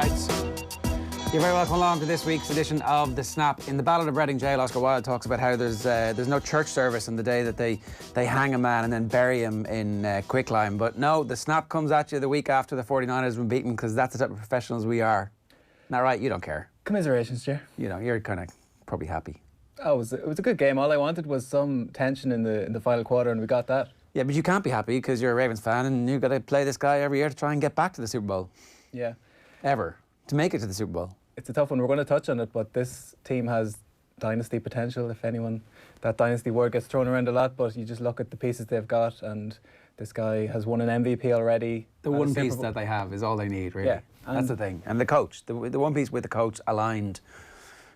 You're very welcome along to this week's edition of The Snap. In the Ballad of Reading Jail, Oscar Wilde talks about how there's no church service on the day that they hang a man and then bury him in quicklime. But no, The Snap comes at you the week after the 49ers have been beaten, because that's the type of professionals we are. Not right? You don't care. Commiserations, Ger. You know, you're kind of probably happy. Oh, it was a good game. All I wanted was some tension in the final quarter, and we got that. Yeah, but you can't be happy because you're a Ravens fan and you've got to play this guy every year to try and get back to the Super Bowl. Yeah. Ever. To make it to the Super Bowl. It's a tough one. We're going to touch on it, but this team has dynasty potential. If anyone, that dynasty word gets thrown around a lot, but you just look at the pieces they've got, and this guy has won an MVP already. The one piece that they have is all they need, really. Yeah, that's the thing. And the coach, the one piece with the coach aligned,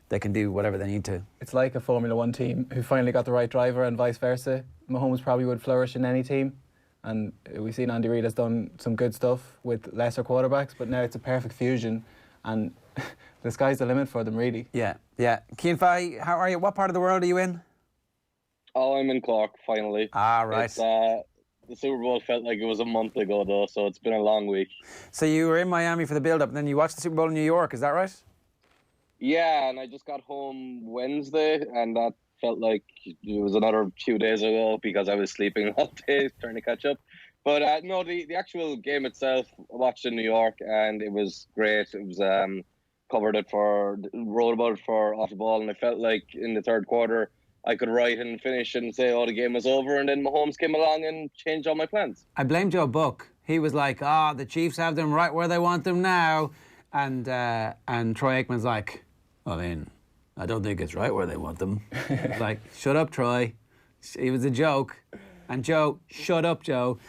they can do whatever they need to. It's like a Formula One team who finally got the right driver, and vice versa. Mahomes probably would flourish in any team. And we've seen Andy Reid has done some good stuff with lesser quarterbacks, but now it's a perfect fusion, and the sky's the limit for them, really. Yeah. Cian, Fahey, how are you? What part of the world are you in? Oh, I'm in Cork, finally. Ah, right. The Super Bowl felt like it was a month ago, though, so it's been a long week. So you were in Miami for the build-up, and then you watched the Super Bowl in New York, is that right? Yeah, and I just got home Wednesday, and that felt like it was another 2 days ago because I was sleeping all day trying to catch up. But no, the actual game itself, I watched in New York, and it was great. It was wrote about it for Off the Ball, and I felt like in the third quarter I could write and finish and say, oh, the game was over, and then Mahomes came along and changed all my plans. I blame Joe Buck. He was like, the Chiefs have them right where they want them now. And Troy Aikman's like, I mean, I don't think it's right where they want them. Like, shut up, Troy. It was a joke. And Joe, shut up, Joe.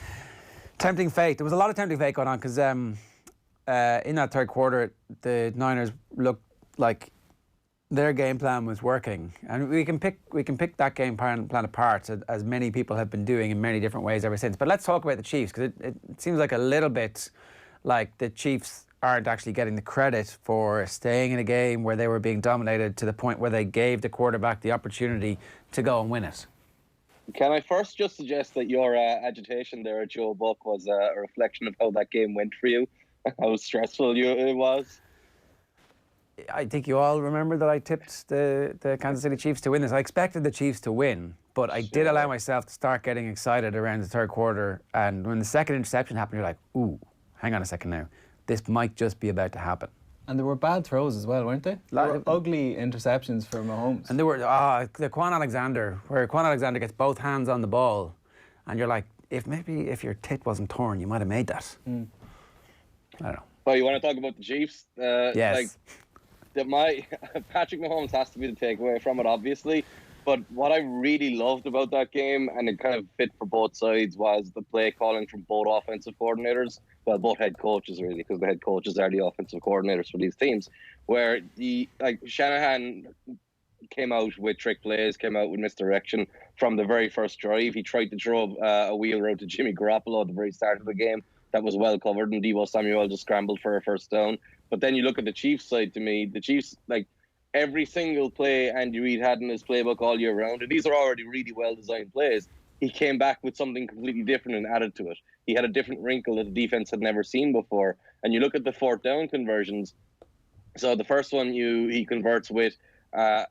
Tempting fate. There was a lot of tempting fate going on because in that third quarter, the Niners looked like their game plan was working. And we can pick that game plan apart, as many people have been doing in many different ways ever since. But let's talk about the Chiefs, because it seems like a little bit like the Chiefs aren't actually getting the credit for staying in a game where they were being dominated to the point where they gave the quarterback the opportunity to go and win it. Can I first just suggest that your agitation there at Joe Buck was a reflection of how that game went for you, how stressful it was? I think you all remember that I tipped the Kansas City Chiefs to win this. I expected the Chiefs to win, but I did allow myself to start getting excited around the third quarter, and when the second interception happened, you're like, ooh, hang on a second now. This might just be about to happen. And there were bad throws as well, weren't they? There were ugly interceptions for Mahomes. And there were the Quan Alexander, where Quan Alexander gets both hands on the ball, and you're like, if your tit wasn't torn, you might have made that. I don't know. Well, you want to talk about the Chiefs? Yes. Patrick Mahomes has to be the takeaway from it, obviously. But what I really loved about that game, and it kind of fit for both sides, was the play calling from both offensive coordinators. Well, both head coaches, really, because the head coaches are the offensive coordinators for these teams. Where Shanahan came out with trick plays, came out with misdirection from the very first drive. He tried to throw a wheel route to Jimmy Garoppolo at the very start of the game. That was well covered, and Deebo Samuel just scrambled for a first down. But then you look at the Chiefs side, to me, the Chiefs, like, every single play Andy Reid had in his playbook all year round, and these are already really well-designed plays, he came back with something completely different and added to it. He had a different wrinkle that the defense had never seen before. And you look at the fourth down conversions. So the first one he converts with a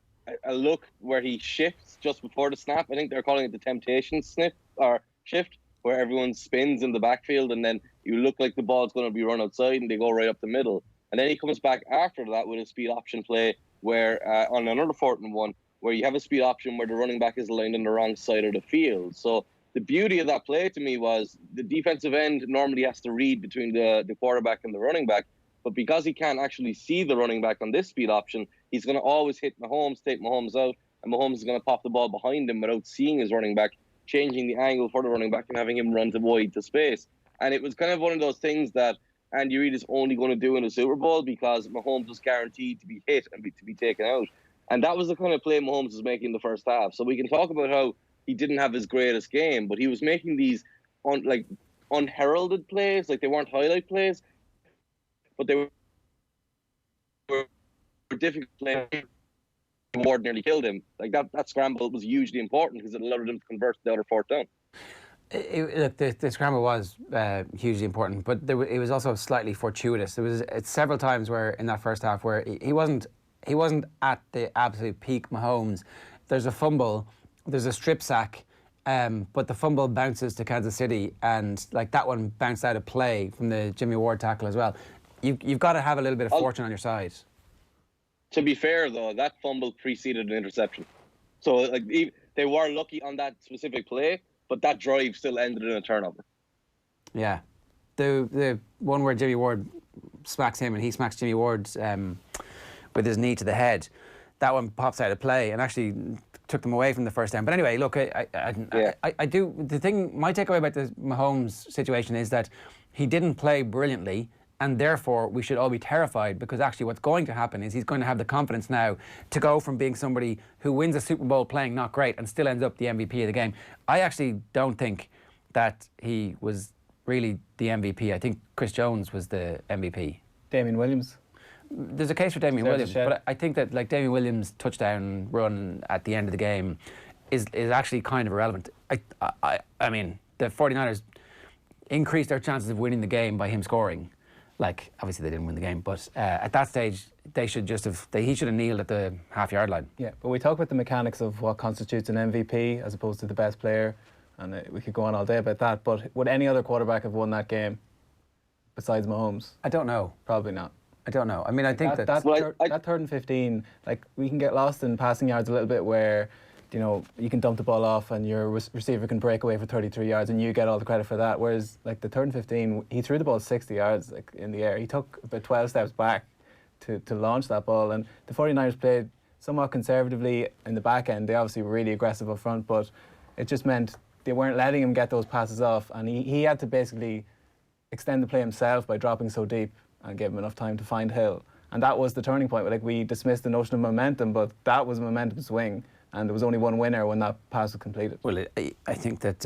look where he shifts just before the snap. I think they're calling it the temptation snip or shift, where everyone spins in the backfield, and then you look like the ball's going to be run outside, and they go right up the middle. And then he comes back after that with a speed option play where on another 4th and 1, where you have a speed option where the running back is aligned on the wrong side of the field. So the beauty of that play to me was the defensive end normally has to read between the quarterback and the running back, but because he can't actually see the running back on this speed option, he's going to always hit Mahomes, take Mahomes out, and Mahomes is going to pop the ball behind him without seeing his running back, changing the angle for the running back and having him run to wide to space. And it was kind of one of those things that Andy Reid is only going to do in the Super Bowl because Mahomes was guaranteed to be hit and to be taken out. And that was the kind of play Mahomes was making in the first half. So we can talk about how he didn't have his greatest game, but he was making these unheralded plays, like they weren't highlight plays, but they were difficult plays. Ward nearly killed him. Like that scramble was hugely important because it allowed him to convert the other 4th down. Look, the scramble was hugely important, but it was also slightly fortuitous. There was several times where in that first half where he wasn't at the absolute peak Mahomes. There's a fumble, there's a strip sack, but the fumble bounces to Kansas City, and like that one bounced out of play from the Jimmy Ward tackle as well. You've got to have a little bit of fortune on your side. To be fair, though, that fumble preceded an interception. So like they were lucky on that specific play, but that drive still ended in a turnover. Yeah. The one where Jimmy Ward smacks him and he smacks Jimmy Ward with his knee to the head, that one pops out of play and actually took them away from the first down. But anyway, look, I do. The thing, my takeaway about the Mahomes situation is that he didn't play brilliantly, and therefore we should all be terrified, because actually what's going to happen is he's going to have the confidence now to go from being somebody who wins a Super Bowl playing not great and still ends up the MVP of the game. I actually don't think that he was really the MVP. I think Chris Jones was the MVP. Damien Williams. There's a case for Damien Williams, but I think that like Damien Williams' touchdown run at the end of the game is actually kind of irrelevant. I mean, the 49ers increased their chances of winning the game by him scoring. Like, obviously they didn't win the game, but at that stage they should just have. He should have kneeled at the half-yard line. Yeah, but we talk about the mechanics of what constitutes an MVP as opposed to the best player, and we could go on all day about that. But would any other quarterback have won that game besides Mahomes? I don't know. Probably not. I don't know. I mean, I think that 3rd and 15, like, we can get lost in passing yards a little bit where, you know, you can dump the ball off and your receiver can break away for 33 yards and you get all the credit for that. Whereas, like, the 3rd and 15, he threw the ball 60 yards like in the air. He took about 12 steps back to launch that ball. And the 49ers played somewhat conservatively in the back end. They obviously were really aggressive up front, but it just meant they weren't letting him get those passes off. And he had to basically extend the play himself by dropping so deep and gave him enough time to find Hill. And that was the turning point. Like, we dismissed the notion of momentum, but that was a momentum swing. And there was only one winner when that pass was completed. Well, I think that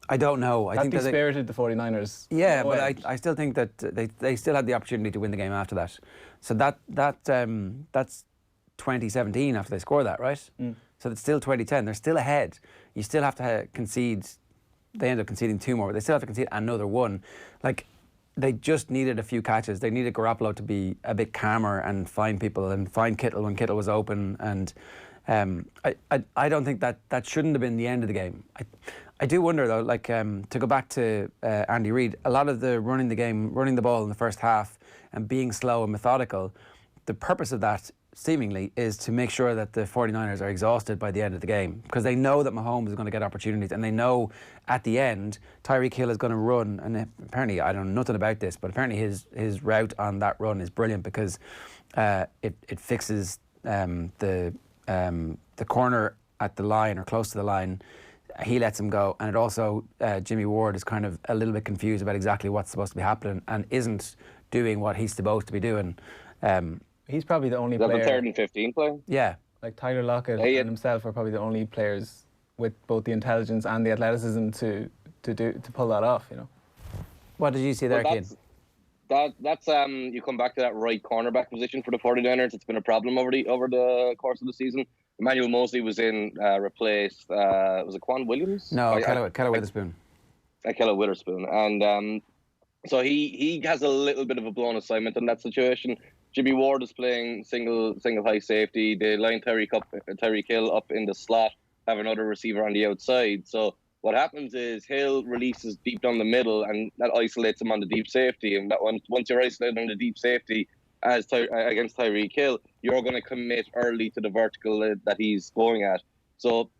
I don't know. I think dispirited the 49ers. Yeah, but I still think that they still had the opportunity to win the game after that. So that's 2017 after they scored that, right? So it's still 2010. They're still ahead. You still have to concede. They end up conceding 2 more, but they still have to concede another 1. Like, they just needed a few catches. They needed Garoppolo to be a bit calmer and find people and find Kittle when Kittle was open. And I don't think that shouldn't have been the end of the game. I do wonder, though, like, to go back to Andy Reid, a lot of the running the ball in the first half and being slow and methodical, the purpose of that seemingly is to make sure that the 49ers are exhausted by the end of the game, because they know that Mahomes is going to get opportunities, and they know at the end Tyreek Hill is going to run, and apparently, I don't know nothing about this, but apparently his route on that run is brilliant, because it fixes the corner at the line or close to the line. He lets him go, and it also Jimmy Ward is kind of a little bit confused about exactly what's supposed to be happening and isn't doing what he's supposed to be doing. He's probably the only player. Is that the 3rd and 15 play? Yeah. Like, Tyler Lockett and himself are probably the only players with both the intelligence and the athleticism to pull that off, you know. What did you see there, Cian? That's you come back to that right cornerback position for the 49ers. It's been a problem over the course of the season. Emmanuel Mosley was in, replaced, was it Quan Williams? No, Keller Witherspoon. Keller Witherspoon. And so he has a little bit of a blown assignment in that situation. Jimmy Ward is playing single high safety. They line Tyreek Hill up in the slot, have another receiver on the outside. So what happens is Hill releases deep down the middle, and that isolates him on the deep safety. And that once you're isolated on the deep safety against Tyreek Hill, you're going to commit early to the vertical that he's going at. So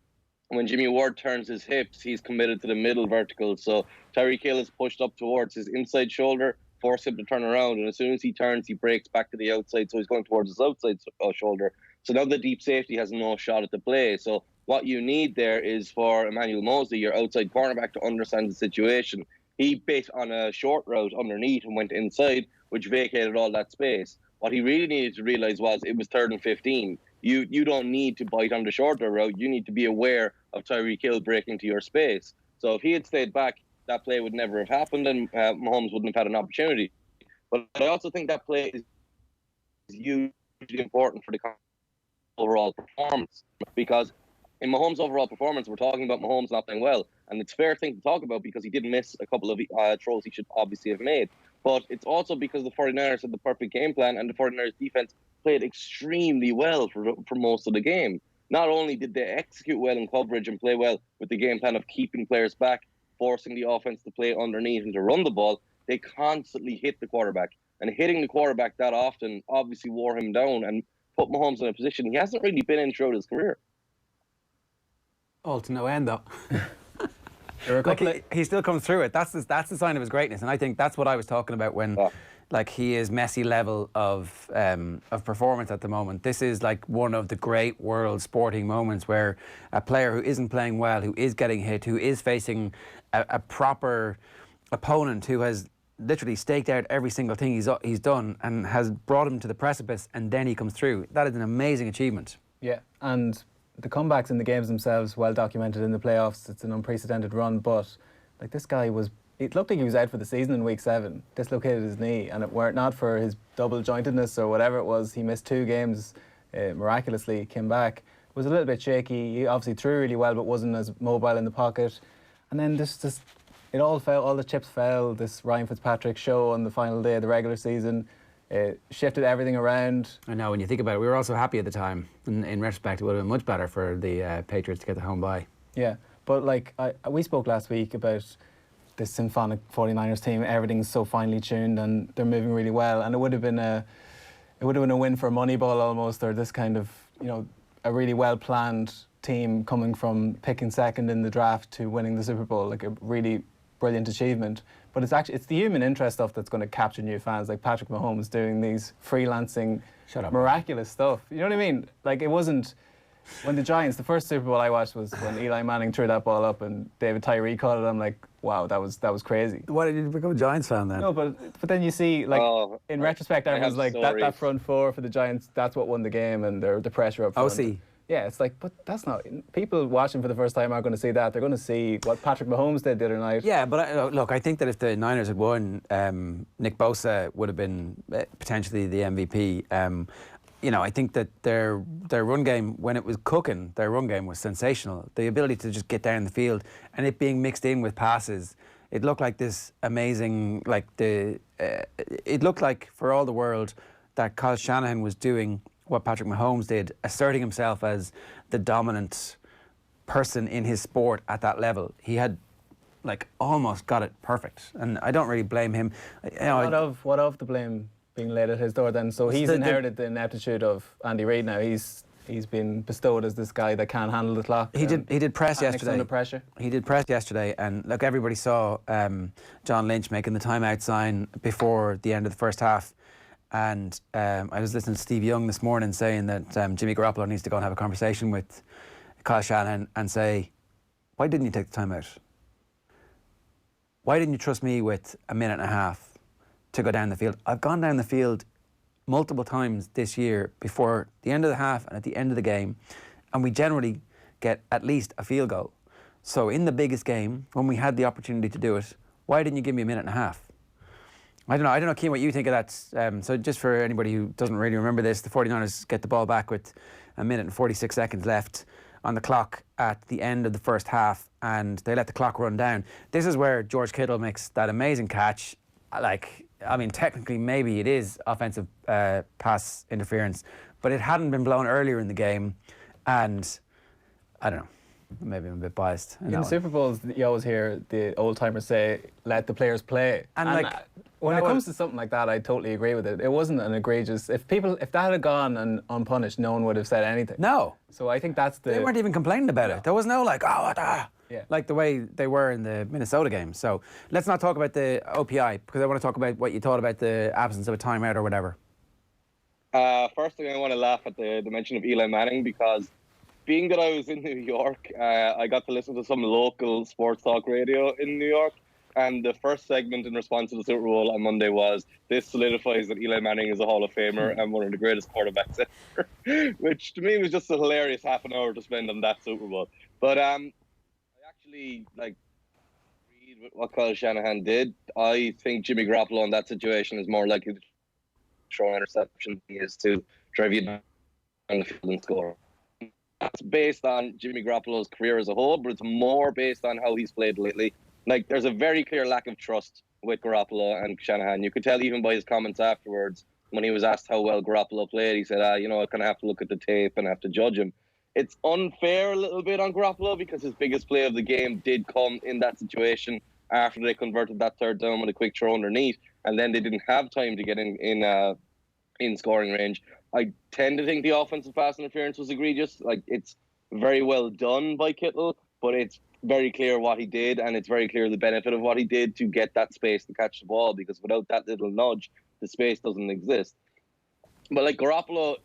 when Jimmy Ward turns his hips, he's committed to the middle vertical. So Tyreek Hill is pushed up towards his inside shoulder, force him to turn around, and as soon as he turns, he breaks back to the outside, so he's going towards his outside shoulder. So now the deep safety has no shot at the play. So what you need there is for Emmanuel Mosley, your outside cornerback, to understand the situation. He bit on a short route underneath and went inside, which vacated all that space. What he really needed to realize was it was 3rd and 15. You don't need to bite on the shorter route. You need to be aware of Tyreek Hill breaking to your space. So if he had stayed back, that play would never have happened, and Mahomes wouldn't have had an opportunity. But I also think that play is hugely important for the overall performance, because in Mahomes' overall performance, we're talking about Mahomes not playing well. And it's a fair thing to talk about because he did miss a couple of throws he should obviously have made. But it's also because the 49ers had the perfect game plan and the 49ers defense played extremely well for most of the game. Not only did they execute well in coverage and play well with the game plan of keeping players back, forcing the offense to play underneath and to run the ball, they constantly hit the quarterback. And hitting the quarterback that often obviously wore him down and put Mahomes in a position he hasn't really been in throughout his career. All to no end, though. Like he still comes through it. That's the sign of his greatness, and I think that's what I was talking about when, like, he is Messi level of performance at the moment. This is like one of the great world sporting moments where a player who isn't playing well, who is getting hit, who is facing a proper opponent who has literally staked out every single thing he's done and has brought him to the precipice, and then he comes through. That is an amazing achievement. Yeah, and the comebacks in the games themselves, well documented in the playoffs. It's an unprecedented run, but like this guy it looked like he was out for the season in week 7, dislocated his knee, and were it not for his double jointedness or whatever it was, he missed 2 games, miraculously came back. Was a little bit shaky. He obviously threw really well, but wasn't as mobile in the pocket. And then it all fell, all the chips fell. This Ryan Fitzpatrick show on the final day of the regular season shifted everything around. I know, when you think about it, we were also happy at the time. In retrospect, it would have been much better for the Patriots to get the home bye. Yeah, but like we spoke last week about this symphonic 49ers team. Everything's so finely tuned and they're moving really well. And it would have been a win for Moneyball almost, or this kind of, a really well planned team coming from picking second in the draft to winning the Super Bowl. Like a really brilliant achievement. But it's the human interest stuff that's going to capture new fans, like Patrick Mahomes doing these freelancing, miraculous stuff. You know what I mean? Like, it wasn't when the Giants, the first Super Bowl I watched was when Eli Manning threw that ball up and David Tyree caught it. I'm like, wow, that was crazy. Why did you become a Giants fan then? No, but then you see, like, in retrospect, everyone's like, that front four for the Giants, that's what won the game, and the pressure up front. OC. Yeah, it's like, but that's not... People watching for the first time aren't going to see that. They're going to see what Patrick Mahomes did the other night. Yeah, but look, I think that if the Niners had won, Nick Bosa would have been potentially the MVP. I think that their run game, when it was cooking, their run game was sensational. The ability to just get down the field and it being mixed in with passes, it looked like this amazing... it looked like, for all the world, that Kyle Shanahan was doing what Patrick Mahomes did, asserting himself as the dominant person in his sport at that level. He had, almost got it perfect, and I don't really blame him. What of the blame being laid at his door then? So he's inherited the ineptitude of Andy Reid now. He's been bestowed as this guy that can't handle the clock. He did press yesterday. Under pressure. He did press yesterday, and look, everybody saw John Lynch making the timeout sign before the end of the first half. And I was listening to Steve Young this morning saying that Jimmy Garoppolo needs to go and have a conversation with Kyle Shanahan and say, why didn't you take the time out? Why didn't you trust me with a minute and a half to go down the field? I've gone down the field multiple times this year before the end of the half and at the end of the game, and we generally get at least a field goal. So in the biggest game, when we had the opportunity to do it, why didn't you give me a minute and a half? I don't know, Cian, what you think of that. So just for anybody who doesn't really remember this, the 49ers get the ball back with a minute and 46 seconds left on the clock at the end of the first half, and they let the clock run down. This is where George Kittle makes that amazing catch. Technically maybe it is offensive pass interference, but it hadn't been blown earlier in the game, and I don't know. Maybe I'm a bit biased. In the Super Bowls, you always hear the old-timers say, let the players play. And when it comes to something like that, I totally agree with it. It wasn't an egregious... If that had gone unpunished, no one would have said anything. No. So I think that's the... They weren't even complaining about it. There was no what the... Yeah. Like the way they were in the Minnesota game. So let's not talk about the OPI, because I want to talk about what you thought about the absence of a timeout or whatever. First thing, I want to laugh at the mention of Eli Manning, because being that I was in New York, I got to listen to some local sports talk radio in New York, and the first segment in response to the Super Bowl on Monday was, this solidifies that Eli Manning is a Hall of Famer and one of the greatest quarterbacks ever, which to me was just a hilarious half an hour to spend on that Super Bowl. But I actually agreed with what Kyle Shanahan did. I think Jimmy Garoppolo in that situation is more likely to throw an interception than he is to drive you down the field and score. that's based on Jimmy Garoppolo's career as a whole, but it's more based on how he's played lately. Like, there's a very clear lack of trust with Garoppolo and Shanahan. You could tell even by his comments afterwards when he was asked how well Garoppolo played. He said, I kind of have to look at the tape and have to judge him. It's unfair a little bit on Garoppolo because his biggest play of the game did come in that situation after they converted that third down with a quick throw underneath, and then they didn't have time to get in scoring range. I tend to think the offensive pass interference was egregious. Like, it's very well done by Kittle, but it's very clear what he did, and it's very clear the benefit of what he did to get that space to catch the ball, because without that little nudge, the space doesn't exist. But like, Garoppolo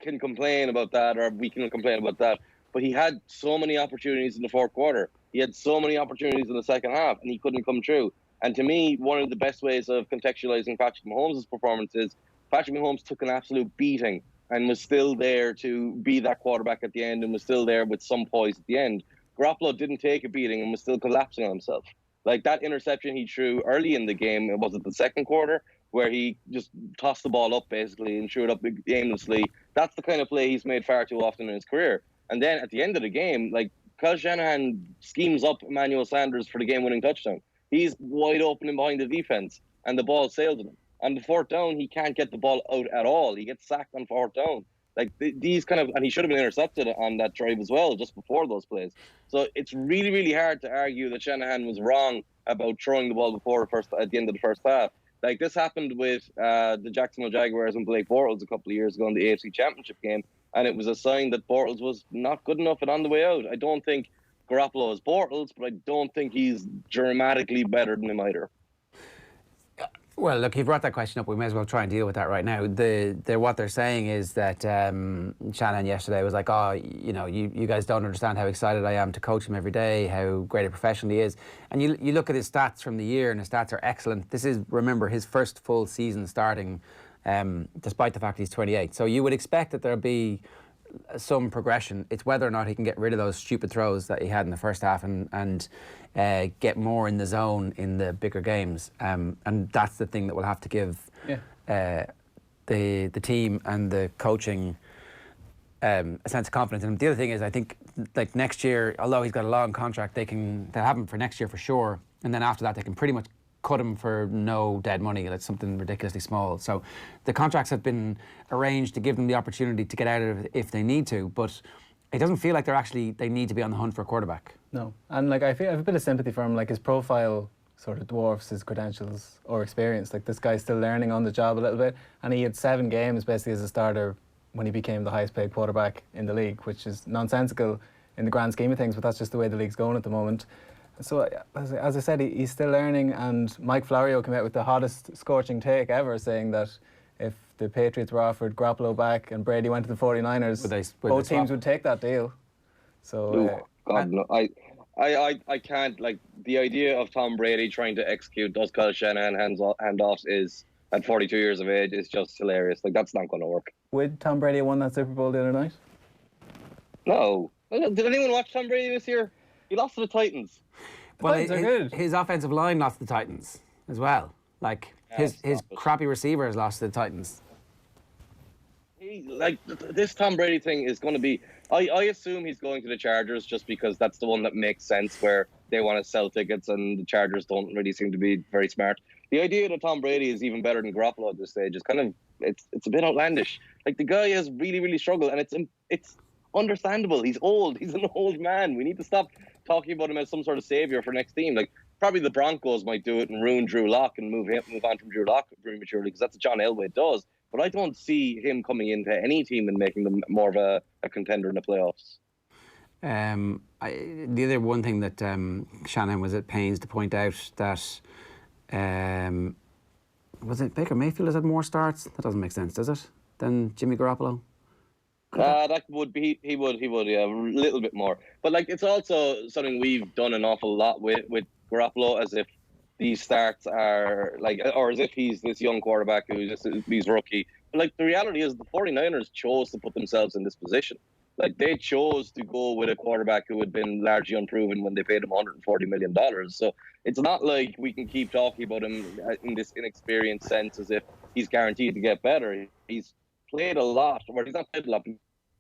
can complain about that, or we can complain about that, but he had so many opportunities in the fourth quarter. He had so many opportunities in the second half, and he couldn't come through. And to me, one of the best ways of contextualizing Patrick Mahomes' performance is Patrick Mahomes took an absolute beating and was still there to be that quarterback at the end, and was still there with some poise at the end. Garoppolo didn't take a beating and was still collapsing on himself. Like, that interception he threw early in the game, was it the second quarter, where he just tossed the ball up basically and threw it up aimlessly. That's the kind of play he's made far too often in his career. And then at the end of the game, like, Kyle Shanahan schemes up Emmanuel Sanders for the game-winning touchdown. He's wide open and behind the defense, and the ball sails him. On the fourth down, he can't get the ball out at all. He gets sacked on fourth down. Like, these kind of, and he should have been intercepted on that drive as well, just before those plays. So it's really, really hard to argue that Shanahan was wrong about throwing the ball at the end of the first half. Like, this happened with the Jacksonville Jaguars and Blake Bortles a couple of years ago in the AFC Championship game, and it was a sign that Bortles was not good enough and on the way out. I don't think Garoppolo is Bortles, but I don't think he's dramatically better than him either. Well, look, you brought that question up. We may as well try and deal with that right now. What they're saying is that Shanahan yesterday was like, you guys don't understand how excited I am to coach him every day, how great a professional he is. And you look at his stats from the year, and his stats are excellent. This is, remember, his first full season starting, despite the fact he's 28. So you would expect that there'll be some progression. It's whether or not he can get rid of those stupid throws that he had in the first half and get more in the zone in the bigger games. And that's the thing that will have to give the team and the coaching a sense of confidence. And the other thing is, I think, like, next year, although he's got a long contract, they'll have him for next year for sure. And then after that, they can pretty much cut him for no dead money. That's something ridiculously small. So the contracts have been arranged to give them the opportunity to get out of it if they need to, but it doesn't feel like they need to be on the hunt for a quarterback. No. And like, I have a bit of sympathy for him. Like, his profile sort of dwarfs his credentials or experience. Like, this guy's still learning on the job a little bit, and he had 7 games basically as a starter when he became the highest paid quarterback in the league, which is nonsensical in the grand scheme of things, but that's just the way the league's going at the moment. So, as I said, he's still learning, and Mike Florio came out with the hottest scorching take ever, saying that if the Patriots were offered Garoppolo back and Brady went to the 49ers, both teams would take that deal. So, God, no. I can't, like, the idea of Tom Brady trying to execute those Kyle Shanahan handoffs is, at 42 years of age, is just hilarious. Like, that's not going to work. Would Tom Brady have won that Super Bowl the other night? No. Did anyone watch Tom Brady this year? He lost to the Titans. Well, his offensive line lost to the Titans as well. Like, his crappy receivers lost to the Titans. This Tom Brady thing is going to be... I assume he's going to the Chargers just because that's the one that makes sense, where they want to sell tickets and the Chargers don't really seem to be very smart. The idea that Tom Brady is even better than Garoppolo at this stage is kind of... It's a bit outlandish. Like, the guy has really, really struggled, and it's understandable. He's old. He's an old man. We need to stop talking about him as some sort of savior for next team. Like, probably the Broncos might do it and ruin Drew Lock and move on from Drew Lock prematurely, because that's what John Elway does. But I don't see him coming into any team and making them more of a contender in the playoffs. The other one thing that Shanahan was at pains to point out that was it Baker Mayfield has had more starts? That doesn't make sense, does it? Than Jimmy Garoppolo? That would be he would yeah, a little bit more. But like, it's also something we've done an awful lot with Garoppolo, as if these starts are like, or as if he's this young quarterback he's rookie. But like, the reality is the 49ers chose to put themselves in this position. Like, they chose to go with a quarterback who had been largely unproven when they paid him $140 million. So it's not like we can keep talking about him in this inexperienced sense as if he's guaranteed to get better. He's played a lot, or he's not played a lot.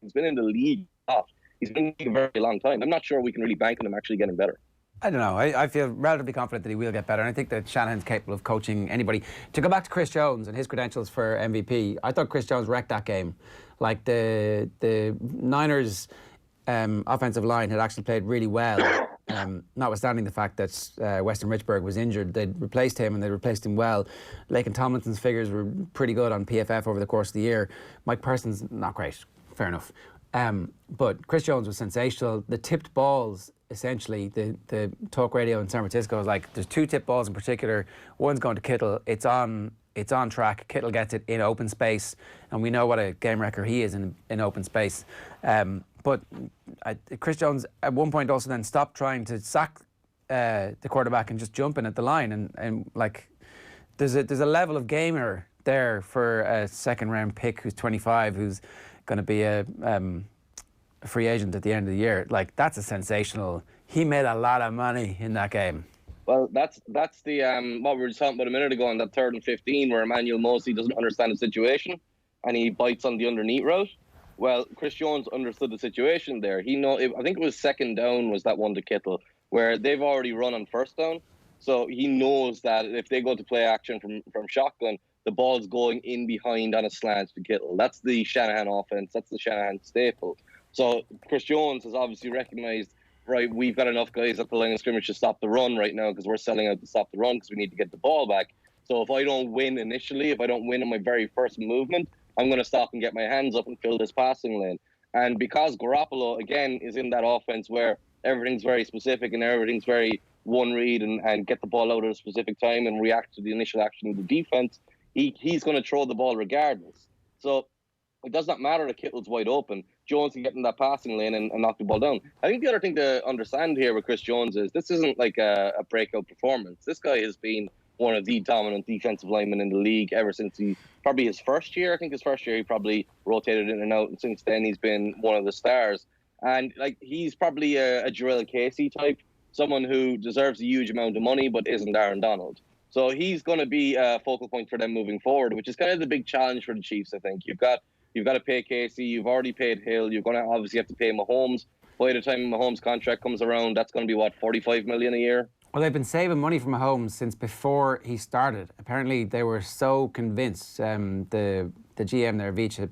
He's been in the league a lot. He's been in the league a very long time. I'm not sure we can really bank on him actually getting better. I don't know. I feel relatively confident that he will get better, and I think that Shanahan's capable of coaching anybody. To go back to Chris Jones and his credentials for MVP, I thought Chris Jones wrecked that game. Like the Niners' offensive line had actually played really well, notwithstanding the fact that Weston Richburg was injured. They'd replaced him, and they replaced him well. Laken Tomlinson's figures were pretty good on PFF over the course of the year. Mike Person's not great. Fair enough. But Chris Jones was sensational. The tipped balls, essentially, the talk radio in San Francisco was like, there's 2 tipped balls in particular. One's going to Kittle. It's on track. Kittle gets it in open space, and we know what a game wrecker he is in open space. But Chris Jones at one point also then stopped trying to sack the quarterback and just jumping at the line, and like there's a level of gamer there for a second round pick who's 25, who's going to be a free agent at the end of the year. Like, that's a sensational. He made a lot of money in that game. Well, that's the what we were talking about a minute ago on that 3rd and 15, where Emmanuel Mosley doesn't understand the situation and he bites on the underneath route. Well, Chris Jones understood the situation there. I think it was 2nd down was that one to Kittle, where they've already run on 1st down. So he knows that if they go to play action from shotgun, the ball's going in behind on a slant to Kittle. That's the Shanahan offense. That's the Shanahan staple. So Chris Jones has obviously recognized, right, we've got enough guys at the line of scrimmage to stop the run right now because we're selling out to stop the run because we need to get the ball back. So if I don't win initially, if I don't win in my very first movement, I'm going to stop and get my hands up and fill this passing lane. And because Garoppolo, again, is in that offense where everything's very specific and everything's very one read and get the ball out at a specific time and react to the initial action of the defense, he's going to throw the ball regardless. So it does not matter that Kittle's wide open. Jones can get in that passing lane and knock the ball down. I think the other thing to understand here with Chris Jones is this isn't like a breakout performance. This guy has been one of the dominant defensive linemen in the league ever since probably his first year. I think his first year he probably rotated in and out, and since then he's been one of the stars. And like, he's probably a Jarrell Casey type, someone who deserves a huge amount of money but isn't Aaron Donald. So he's going to be a focal point for them moving forward, which is kind of the big challenge for the Chiefs, I think. You've got to pay Casey, you've already paid Hill, you're going to obviously have to pay Mahomes. By the time Mahomes' contract comes around, that's going to be, $45 million a year? Well, they've been saving money from Mahomes since before he started. Apparently, they were so convinced. The GM there, Veach,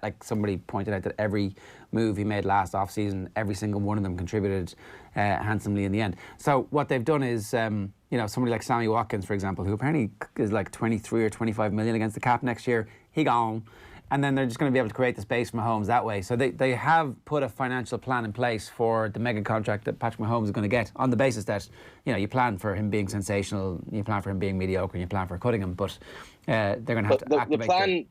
like somebody pointed out that every move he made last offseason, every single one of them contributed handsomely in the end. So what they've done is, somebody like Sammy Watkins, for example, who apparently is like 23 or 25 million against the cap next year, he gone. And then they're just going to be able to create the space for Mahomes that way. So they have put a financial plan in place for the mega contract that Patrick Mahomes is going to get, on the basis that, you plan for him being sensational, you plan for him being mediocre, and you plan for cutting him. But they're going to have to activate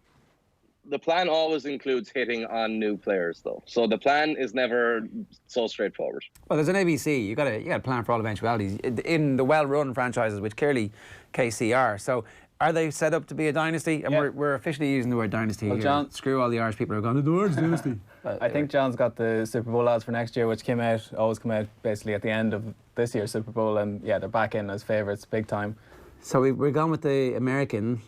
the plan always includes hitting on new players, though. So the plan is never so straightforward. Well, there's an ABC. You got to plan for all eventualities in the well-run franchises, which clearly KC are. So. Are they set up to be a dynasty? And yeah. we're officially using the word dynasty here. John, screw all the Irish people who are going, the Irish dynasty. I think John's got the Super Bowl odds for next year, which always come out basically at the end of this year's Super Bowl, and yeah, they're back in as favourites big time. So we're gone with the American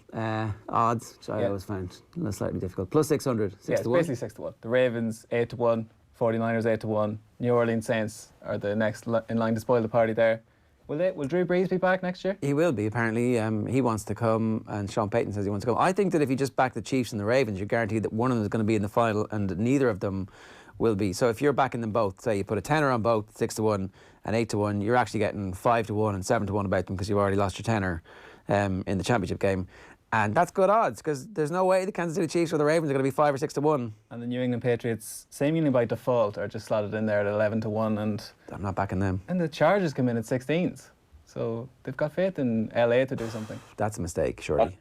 odds, which I always found slightly difficult. Plus 600, 6 to 1. It's basically 6 to 1. The Ravens 8 to 1, 49ers 8 to 1. New Orleans Saints are the next in line to spoil the party there. Will Drew Brees be back next year? He will be, apparently. He wants to come, and Sean Payton says he wants to come. I think that if you just back the Chiefs and the Ravens, you're guaranteed that one of them is going to be in the final, and neither of them will be. So if you're backing them both, say you put a tenner on both, 6 to 1 and 8 to 1, you're actually getting 5 to 1 and 7 to 1 about them, because you've already lost your tenner in the championship game. And that's good odds, because there's no way the Kansas City Chiefs or the Ravens are going to be 5 or 6 to 1. And the New England Patriots, seemingly by default, are just slotted in there at 11 to 1. And I'm not backing them. And the Chargers come in at 16s. So they've got faith in LA to do something. That's a mistake, surely.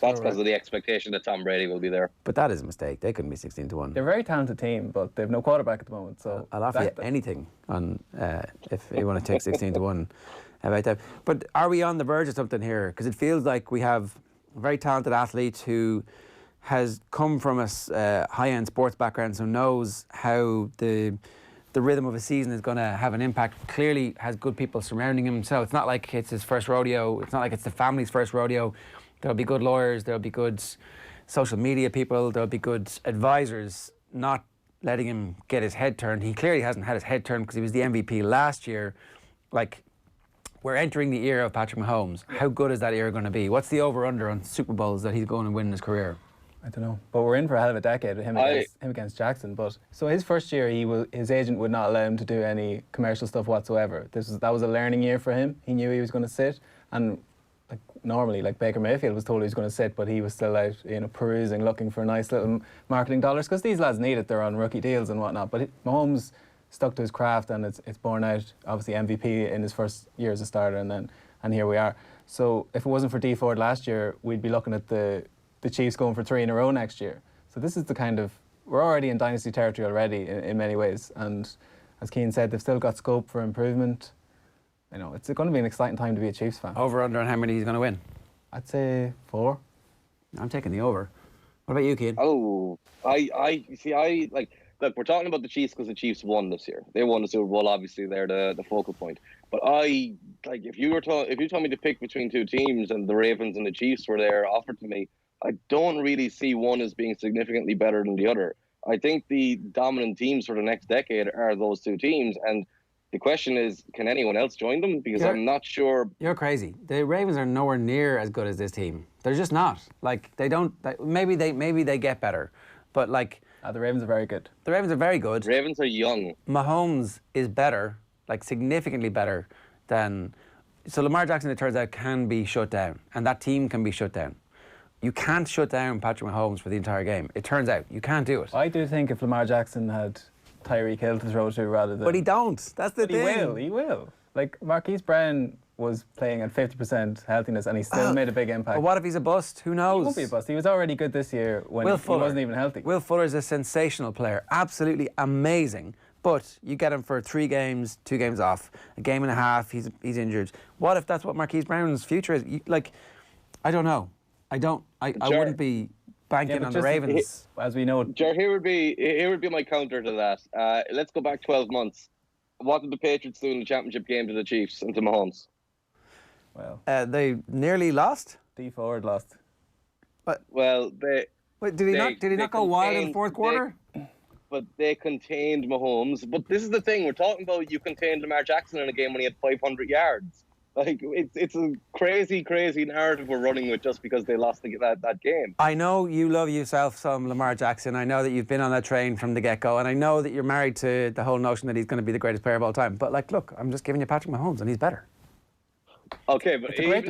That's because of the expectation that Tom Brady will be there. But that is a mistake. They couldn't be 16 to 1. They're a very talented team, but they've no quarterback at the moment. So I'll offer you anything on if you want to take 16 to 1 about that. But are we on the verge of something here? Because it feels like we have a very talented athlete who has come from a high-end sports background, so knows how the rhythm of a season is going to have an impact. Clearly has good people surrounding him, so it's not like it's his first rodeo. It's not like it's the family's first rodeo. There'll be good lawyers, there'll be good social media people, there'll be good advisors, not letting him get his head turned. He clearly hasn't had his head turned because he was the MVP last year. Like, we're entering the era of Patrick Mahomes. How good is that era going to be? What's the over-under on Super Bowls that he's going to win in his career? I don't know, but we're in for a hell of a decade with him against Jackson. But so his first year, his agent would not allow him to do any commercial stuff whatsoever. That was a learning year for him. He knew he was going to sit, and normally, Baker Mayfield was told he was going to sit, but he was still out, perusing, looking for nice little marketing dollars because these lads need it. They're on rookie deals and whatnot. But Mahomes stuck to his craft, and it's borne out. Obviously, MVP in his first year as a starter, and here we are. So if it wasn't for D Ford last year, we'd be looking at the Chiefs going for 3 in a row next year. So this is we're already in dynasty territory already in many ways. And as Cian said, they've still got scope for improvement. It's going to be an exciting time to be a Chiefs fan. Over under on how many he's going to win? I'd say 4. I'm taking the over. What about you, Cian? Oh, look, we're talking about the Chiefs because the Chiefs won this year. They won the Super Bowl. Obviously, they're the focal point. But if you told me to pick between two teams and the Ravens and the Chiefs were there offered to me, I don't really see one as being significantly better than the other. I think the dominant teams for the next decade are those two teams, and the question is, can anyone else join them? Because I'm not sure. You're crazy. The Ravens are nowhere near as good as this team. They're just not. They don't. Maybe they get better, but the Ravens are very good. The Ravens are very good. Ravens are young. Mahomes is better, significantly better than. So Lamar Jackson, it turns out, can be shut down, and that team can be shut down. You can't shut down Patrick Mahomes for the entire game. It turns out you can't do it. I do think if Lamar Jackson had Tyreek Hill to throw to rather than... But he don't. That's the thing. He will. Marquise Brown was playing at 50% healthiness and he still made a big impact. But what if he's a bust? Who knows? He won't be a bust. He was already good this year when he wasn't even healthy. Will Fuller's a sensational player. Absolutely amazing. But you get him for 3 games, 2 games off, a game and a half, he's injured. What if that's what Marquise Brown's future is? I don't know. I wouldn't be banking on the Ravens. As we know, Ger, here would be my counter to that. Let's go back 12 months. What did the Patriots do in the championship game to the Chiefs and to Mahomes? Well, they nearly lost. D Ford lost. But did he not go wild in the fourth quarter? But they contained Mahomes. But this is the thing, we're talking about you contained Lamar Jackson in a game when he had 500 yards. It's a crazy, crazy narrative we're running with just because they lost that game. I know you love yourself some Lamar Jackson. I know that you've been on that train from the get-go, and I know that you're married to the whole notion that he's going to be the greatest player of all time. But, look, I'm just giving you Patrick Mahomes, and he's better. Okay, but even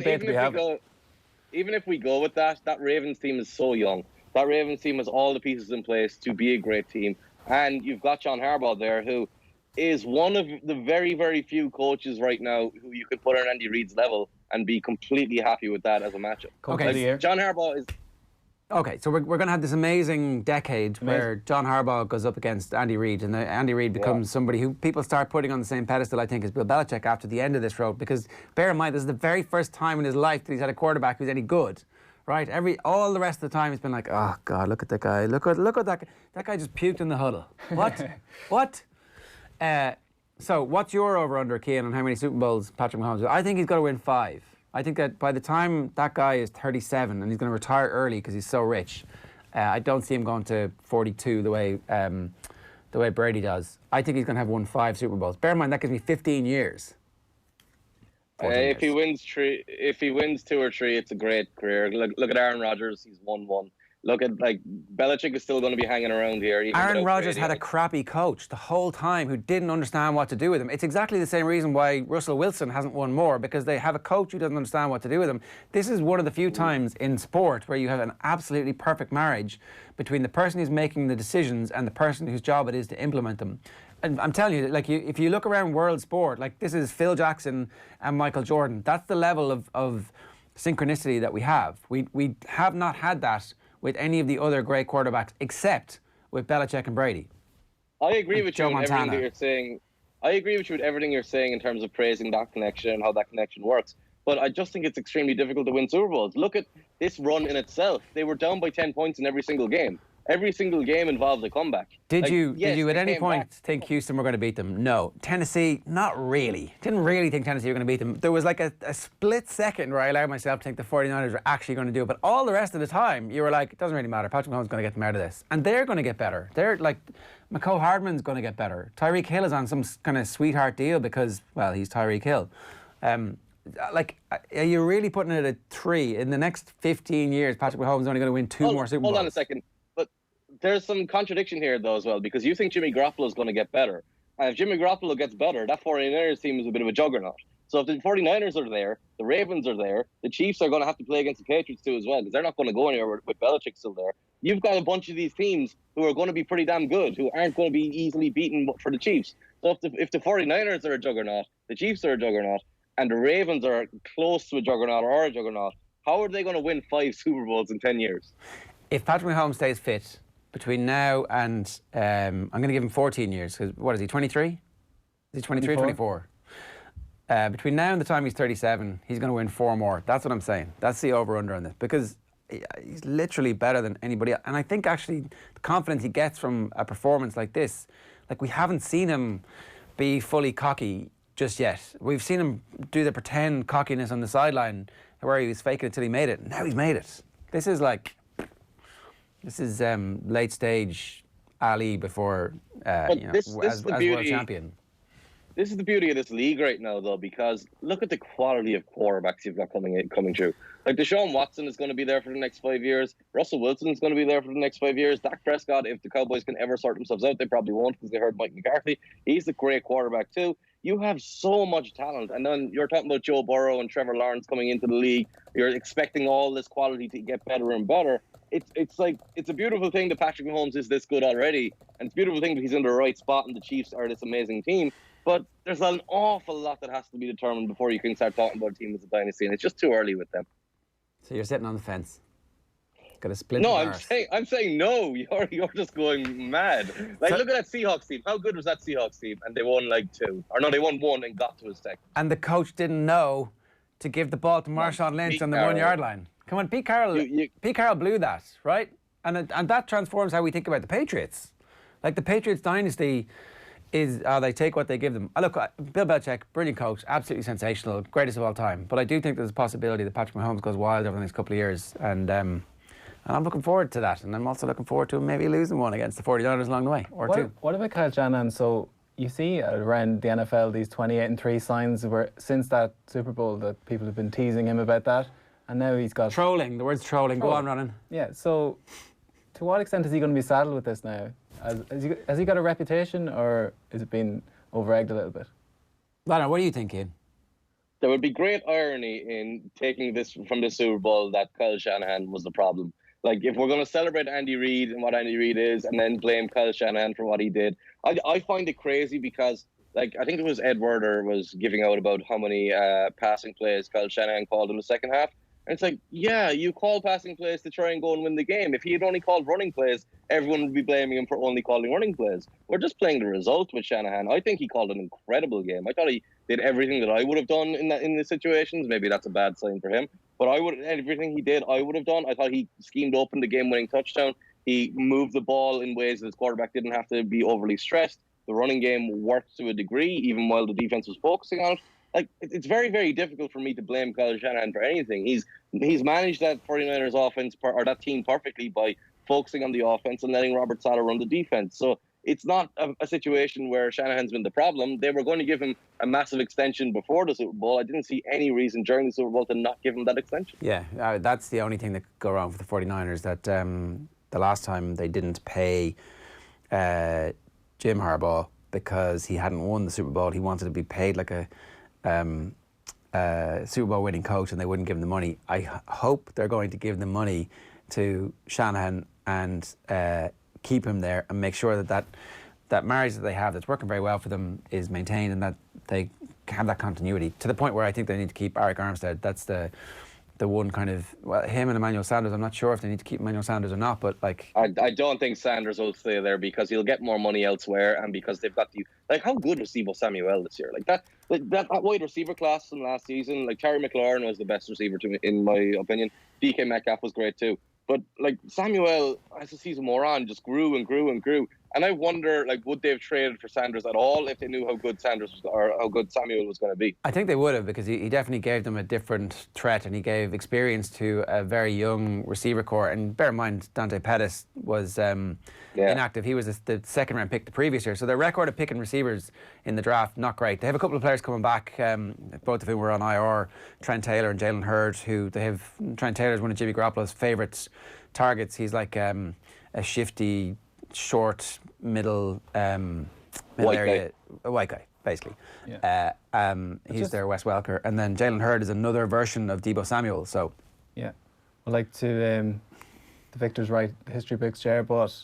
if we go with that Ravens team is so young. That Ravens team has all the pieces in place to be a great team. And you've got John Harbaugh there, who is one of the very, very few coaches right now who you could put on Andy Reid's level and be completely happy with that as a matchup. Okay, John Harbaugh is... Okay, so we're going to have this amazing decade where John Harbaugh goes up against Andy Reid, and Andy Reid becomes somebody who people start putting on the same pedestal, I think, as Bill Belichick after the end of this road. Because bear in mind, this is the very first time in his life that he's had a quarterback who's any good. Right, all the rest of the time he's been like, oh God, look at that guy, look at that guy. That guy just puked in the huddle. What? So what's your over/under, Cian, on how many Super Bowls Patrick Mahomes? I think he's got to win 5. I think that by the time that guy is 37 and he's going to retire early because he's so rich, I don't see him going to 42 the way Brady does. I think he's going to have 5 Super Bowls. Bear in mind that gives me 15 years. If he wins 2 or 3, it's a great career. Look at Aaron Rodgers; he's won 1. Look at Belichick is still going to be hanging around here. Aaron Rodgers had a crappy coach the whole time who didn't understand what to do with him. It's exactly the same reason why Russell Wilson hasn't won more, because they have a coach who doesn't understand what to do with him. This is one of the few times in sport where you have an absolutely perfect marriage between the person who's making the decisions and the person whose job it is to implement them. And I'm telling you, if you look around world sport, this is Phil Jackson and Michael Jordan. That's the level of synchronicity that we have. We have not had that with any of the other great quarterbacks, except with Belichick and Brady. I agree with you on everything that you're saying. I agree with you with everything you're saying in terms of praising that connection and how that connection works. But I just think it's extremely difficult to win Super Bowls. Look at this run in itself. They were down by 10 points in every single game. Every single game involves a comeback. Did you at they any came point back. think Houston were going to beat them? No. Tennessee, not really. Didn't really think Tennessee were going to beat them. There was like a split second where I allowed myself to think the 49ers were actually going to do it. But all the rest of the time, you were like, it doesn't really matter. Patrick Mahomes is going to get them out of this. And they're going to get better. They're like, McCall Hardman's going to get better. Tyreek Hill is on some kind of sweetheart deal because, well, he's Tyreek Hill. Are you really putting it at 3? In the next 15 years, Patrick Mahomes is only going to win 2 more Super Bowls? Hold on a second. But there's some contradiction here, though, as well, because you think Jimmy Garoppolo is going to get better. And if Jimmy Garoppolo gets better, that 49ers team is a bit of a juggernaut. So if the 49ers are there, the Ravens are there, the Chiefs are going to have to play against the Patriots too as well, because they're not going to go anywhere with Belichick still there. You've got a bunch of these teams who are going to be pretty damn good, who aren't going to be easily beaten for the Chiefs. So if the 49ers are a juggernaut, the Chiefs are a juggernaut, and the Ravens are close to a juggernaut or a juggernaut, how are they going to win 5 Super Bowls in 10 years? If Patrick Mahomes stays fit between now and I'm going to give him 14 years, because what is he, 23? Is he 23 or 24? Between now and the time he's 37, he's going to win 4 more. That's what I'm saying. That's the over-under on this, because he's literally better than anybody else. And I think actually the confidence he gets from a performance like this, like we haven't seen him be fully cocky just yet. We've seen him do the pretend cockiness on the sideline where he was faking it till he made it. Now he's made it. This is late stage Ali before as world champion. This is the beauty of this league right now, though, because look at the quality of quarterbacks you've got coming through. Like Deshaun Watson is going to be there for the next 5 years. Russell Wilson is going to be there for the next 5 years. Dak Prescott, if the Cowboys can ever sort themselves out, they probably won't because they heard Mike McCarthy. He's a great quarterback too. You have so much talent, and then you're talking about Joe Burrow and Trevor Lawrence coming into the league. You're expecting all this quality to get better and better. It's a beautiful thing that Patrick Mahomes is this good already, and it's a beautiful thing that he's in the right spot and the Chiefs are this amazing team. But there's an awful lot that has to be determined before you can start talking about a team as a dynasty, and it's just too early with them. So you're sitting on the fence. Got to split. No, I'm saying no. You're just going mad. Like, look at that Seahawks team. How good was that Seahawks team? And they won like 2, or no, they won 1 and got to a second. And the coach didn't know to give the ball to Marshawn Lynch on the 1 yard line. Come on, Pete Carroll. Pete Carroll blew that, right? And that transforms how we think about the Patriots. Like the Patriots dynasty is they take what they give them. Look, Bill Belichick, brilliant coach, absolutely sensational, greatest of all time. But I do think there's a possibility that Patrick Mahomes goes wild over the next couple of years, and I'm looking forward to that. And I'm also looking forward to him maybe losing one against the 49ers along the way, or 2. What about Kyle Shanahan? So you see around the NFL these 28-3 signs where since that Super Bowl that people have been teasing him about that, and now he's got trolling. The word's trolling. Go on, Ronan. Yeah. So to what extent is he going to be saddled with this now? Has he got a reputation, or is it being over-egged a little bit? Lana, what do you think, Cian? There would be great irony in taking this from the Super Bowl that Kyle Shanahan was the problem. Like, if we're going to celebrate Andy Reid and what Andy Reid is and then blame Kyle Shanahan for what he did, I find it crazy because, like, I think it was Ed Werder was giving out about how many passing plays Kyle Shanahan called in the second half. And it's like, yeah, you call passing plays to try and go and win the game. If he had only called running plays, everyone would be blaming him for only calling running plays. We're just playing the result with Shanahan. I think he called an incredible game. I thought he did everything that I would have done in the situations. Maybe that's a bad sign for him. But everything he did, I would have done. I thought he schemed open the game-winning touchdown. He moved the ball in ways that his quarterback didn't have to be overly stressed. The running game worked to a degree, even while the defense was focusing on it. Like, it's very, very difficult for me to blame Kyle Shanahan for anything. He's managed that 49ers offense or that team perfectly by focusing on the offense and letting Robert Saleh run the defense. So it's not a situation where Shanahan's been the problem. They were going to give him a massive extension before the Super Bowl. I didn't see any reason during the Super Bowl to not give him that extension. Yeah, that's the only thing that could go wrong for the 49ers, that the last time they didn't pay Jim Harbaugh because he hadn't won the Super Bowl. He wanted to be paid like a Super Bowl winning coach, and they wouldn't give him the money. I hope they're going to give the money to Shanahan and keep him there and make sure that marriage that they have that's working very well for them is maintained, and that they have that continuity to the point where I think they need to keep Arik Armstead. That's the one kind of, well, him and Emmanuel Sanders. I'm not sure if they need to keep Emmanuel Sanders or not, but like I don't think Sanders will stay there because he'll get more money elsewhere, and because they've got how good was Deebo Samuel this year? That wide receiver class from last season, like Terry McLaurin was the best receiver in my opinion. DK Metcalf was great too. But like Samuel, as the season wore on, just grew and grew and grew. And I wonder, like, would they have traded for Sanders at all if they knew how good Sanders was, or how good Samuel was going to be? I think they would have, because he definitely gave them a different threat, and he gave experience to a very young receiver core. And bear in mind, Dante Pettis was inactive. He was the second round pick the previous year. So their record of picking receivers in the draft, not great. They have a couple of players coming back, both of whom were on IR, Trent Taylor and Jalen Hurd, who they have. Trent Taylor's one of Jimmy Garoppolo's favourite targets. He's like a shifty, short, middle area, a white guy, basically. Yeah. He's their Wes Welker, and then Jalen Hurd is another version of Deebo Samuel. So, yeah, I'd like to the victors write history books, Ger, but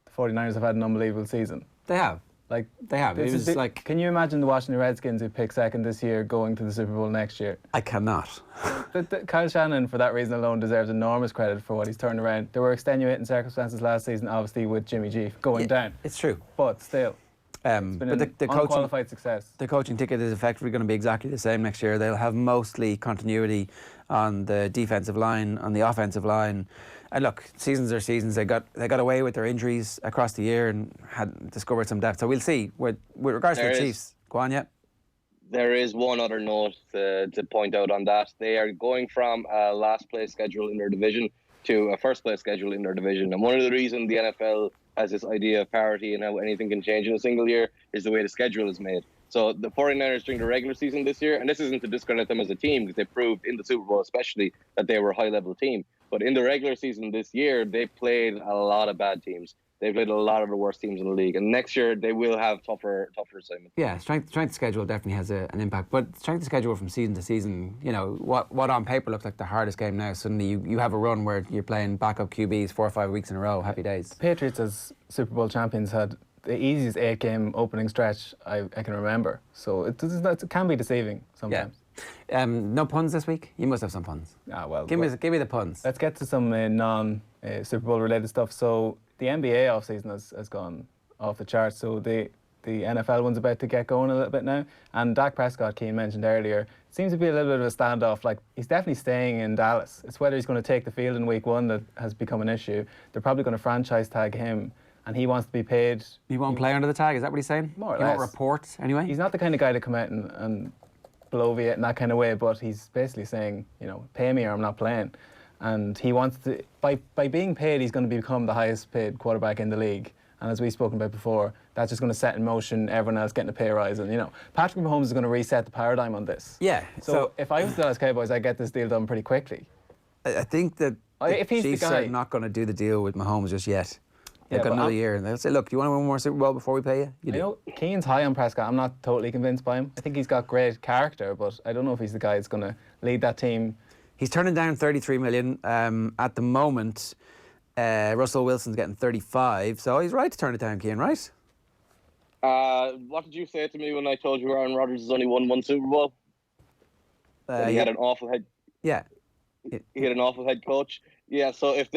the 49ers have had an unbelievable season. they have. Like They have. It was like, can you imagine the Washington Redskins who pick second this year going to the Super Bowl next year? I cannot. Kyle Shanahan, for that reason alone, deserves enormous credit for what he's turned around. There were extenuating circumstances last season, obviously, with Jimmy G going down. It's true. But still, it's been But an the coaching, unqualified success. the coaching ticket is effectively going to be exactly the same next year. They'll have mostly continuity on the defensive line, on the offensive line. And look, seasons are seasons. They got away with their injuries across the year and had discovered some depth. So we'll see. With regards to the Chiefs, go on, yeah. There is one other note to point out on that. They are going from a last place schedule in their division to a first place schedule in their division. And one of the reasons the NFL has this idea of parity and how anything can change in a single year is the way the schedule is made. So the 49ers during the regular season this year, and this isn't to discredit them as a team, because they proved in the Super Bowl especially that they were a high-level team. But in the regular season this year, they played a lot of bad teams. They played a lot of the worst teams in the league. And next year, they will have tougher assignments. Yeah, strength of schedule definitely has an impact. But strength of schedule from season to season, you know, what on paper looks like the hardest game now, suddenly you have a run where you're playing backup QBs 4 or 5 weeks in a row. Happy days. The Patriots, as Super Bowl champions, had the easiest 8-game opening stretch I can remember. So it can be deceiving sometimes. Yeah. No puns this week? You must have some puns. Well, give me the puns. Let's get to some non-Super Bowl related stuff. So the NBA offseason has gone off the charts. So the NFL one's about to get going a little bit now. And Dak Prescott, Cian mentioned earlier, seems to be a little bit of a standoff. Like, he's definitely staying in Dallas. It's whether he's going to take the field in week 1 that has become an issue. They're probably going to franchise tag him, and he wants to be paid. He won't play under the tag, is that what he's saying? More or he less. won't report anyway? He's not the kind of guy to come out and bloviate in that kind of way, but he's basically saying, you know, pay me or I'm not playing. And he wants to, by being paid, he's going to become the highest paid quarterback in the league. And as we've spoken about before, that's just going to set in motion everyone else getting a pay rise. And, you know, Patrick Mahomes is going to reset the paradigm on this. Yeah. So if I was the Dallas Cowboys, I'd get this deal done pretty quickly. I think that If he's the Chiefs guy- are not going to do the deal with Mahomes just yet. They've Yeah, got but another I'm- year, and they'll say, look, do you want to win one more Super Bowl before we pay you? You I do. know Cian's high on Prescott. I'm not totally convinced by him. I think he's got great character, but I don't know if he's the guy that's going to lead that team. He's turning down 33 million. At the moment, Russell Wilson's getting 35, so he's right to turn it down, Cian, right? What did you say to me when I told you Aaron Rodgers has only won one Super Bowl? That he had an awful head. Yeah. He had an awful head coach. Yeah, so if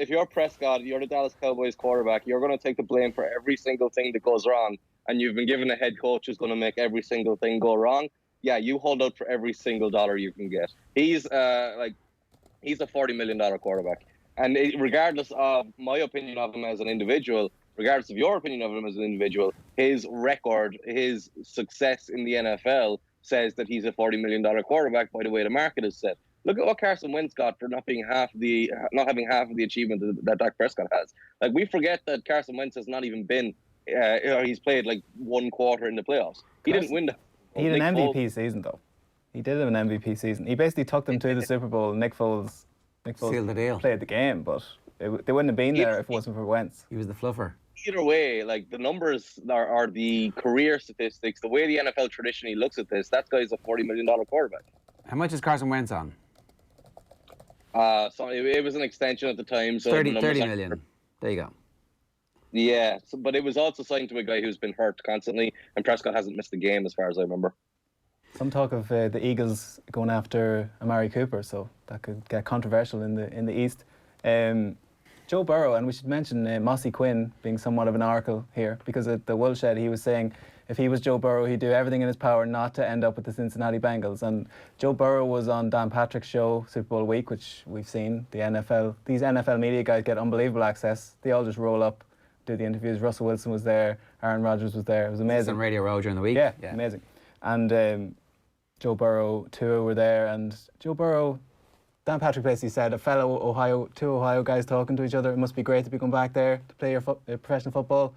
you're Prescott, you're the Dallas Cowboys quarterback, you're gonna take the blame for every single thing that goes wrong, and you've been given a head coach who's gonna make every single thing go wrong. Yeah, you hold out for every single dollar you can get. He's a $40 million quarterback, and regardless of my opinion of him as an individual, regardless of your opinion of him as an individual, his record, his success in the NFL says that he's a $40 million quarterback by the way the market is set. Look at what Carson Wentz got for not having half of the achievement that Dak Prescott has. Like, we forget that Carson Wentz has not even been. He's played like one quarter in the playoffs. He didn't win. He had an MVP season, though. He did have an MVP season. He basically took them to the Super Bowl. Nick Foles Sealed the deal. played the game, but they wouldn't have been there if it wasn't for Wentz. He was the fluffer. Either way, like, the numbers are the career statistics. The way the NFL traditionally looks at this, that guy's a $40 million quarterback. How much is Carson Wentz on? So it was an extension at the time. So 30 the numbers million. There you go. Yeah, but it was also signed to a guy who's been hurt constantly, and Prescott hasn't missed a game as far as I remember. Some talk of the Eagles going after Amari Cooper, so that could get controversial in the East. Joe Burrow, and we should mention Mossy Quinn being somewhat of an oracle here, because at the Woolshed he was saying if he was Joe Burrow, he'd do everything in his power not to end up with the Cincinnati Bengals. And Joe Burrow was on Dan Patrick's show, Super Bowl week, which we've seen. These NFL media guys get unbelievable access. They all just roll up, do the interviews. Russell Wilson was there, Aaron Rodgers was there. It was amazing. On Radio Row during the week. Yeah, amazing. And Joe Burrow, Tua were there, and Joe Burrow, Dan Patrick basically said, two Ohio guys talking to each other, it must be great to be going back there to play your professional football.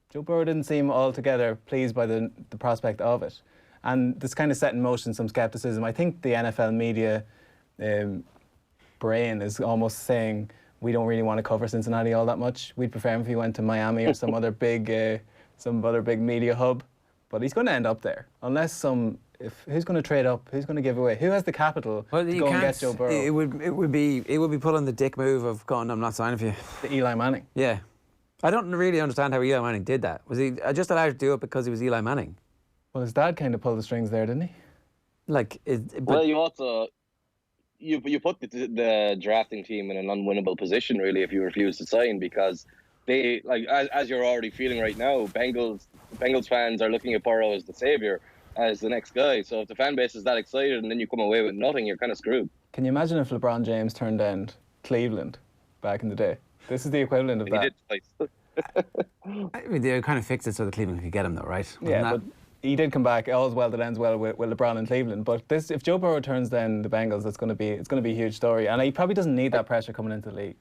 Joe Burrow didn't seem altogether pleased by the prospect of it. And this kind of set in motion some scepticism. I think the NFL media brain is almost saying, we don't really want to cover Cincinnati all that much. We'd prefer him if he went to Miami or some other big media hub. But he's going to end up there, unless who's going to trade up? Who's going to give away? Who has the capital to go and get Joe Burrow? It would be pulling the dick move of going, I'm not signing for you. The Eli Manning. Yeah. I don't really understand how Eli Manning did that. Was he just allowed to do it because he was Eli Manning? Well, his dad kind of pulled the strings there, didn't he? Well, you also you put the drafting team in an unwinnable position, really, if you refuse to sign, because they, like, as you're already feeling right now, Bengals fans are looking at Burrow as the savior, as the next guy. So if the fan base is that excited and then you come away with nothing, you're kind of screwed. Can you imagine if LeBron James turned down Cleveland back in the day? This is the equivalent of that. He did twice. I mean, they kind of fixed it so that Cleveland could get him, though, right? But he did come back. All's well that ends well with LeBron in Cleveland. But if Joe Burrow turns down the Bengals, it's going to be a huge story. And he probably doesn't need that pressure coming into the league.